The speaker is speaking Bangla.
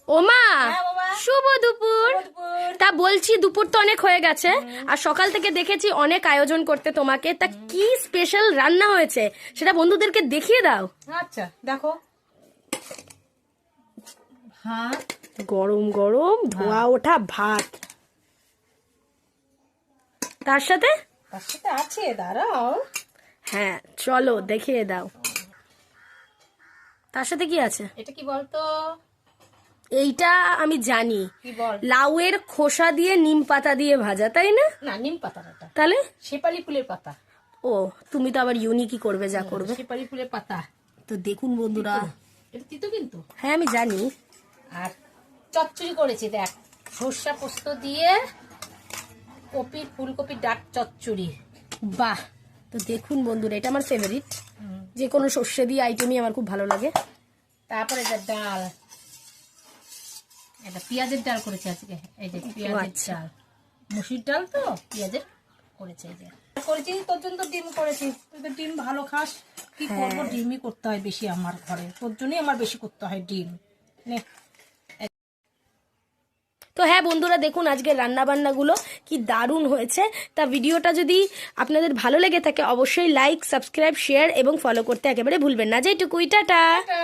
ওমা শুভ দুপুর। তা বলছি দুপুর তো অনেক হয়ে গেছে, আর সকাল থেকে দেখেছি অনেক আয়োজন করতে তোমাকে। তা কি স্পেশাল রান্না হয়েছে সেটা বন্ধুদেরকে দেখিয়ে দাও। আচ্ছা দেখো, ভাত, গরম গরম ধোয়া ওঠা ভাত, তার সাথে আছে, দাঁড়াও, হ্যাঁ চলো দেখিয়ে দাও তার সাথে কি আছে। এটা কি বলতো? এইটা আমি জানি, কি বল? লাউয়ের খোসা দিয়ে নিম পাতা দিয়ে ভাজা, তাই না? না, নিম পাতা না, তাহলে শেপালি ফুলের পাতা। ও তুমি তো আবার ইউনিকই করবে যা করবে। শেপালি ফুলের পাতা। তো দেখুন বন্ধুরা, এটা তিতো কিন্তু। হ্যাঁ আমি জানি। আর চচ্চড়ি করেছি, দেখ, সর্ষা পোস্ত দিয়ে কপি, ফুলকপির ডাক চচ্চড়ি। বাহ, তো দেখুন বন্ধুরা, এটা আমার ফেভারিট। যে কোনো সর্ষে দিয়ে আইটেমই আমার খুব ভালো লাগে। তারপরে এটা ডাল, এটা পেঁয়াজের ডাল করেছে আজকে। এই যে পেঁয়াজের ডাল, মুসুর ডাল তো পেঁয়াজের করেছে। এই যে করেছি, তোর জন্য তো ডিম করেছি। তুই তো ডিম ভালো খাস, কি করবো, ডিমই করতে হয় বেশি আমার ঘরে, তোর জন্যই আমার বেশি করতে হয় ডিম। নে, তো হ্যাঁ বন্ধুরা, দেখুন আজকে রান্না বান্নাগুলো কি দারুণ হয়েছে। তা ভিডিওটা যদি আপনাদের ভালো লেগে থাকে অবশ্যই লাইক, সাবস্ক্রাইব, শেয়ার এবং ফলো করতে একেবারে ভুলবেন না। যেটুকুই, টাটা। টাটা।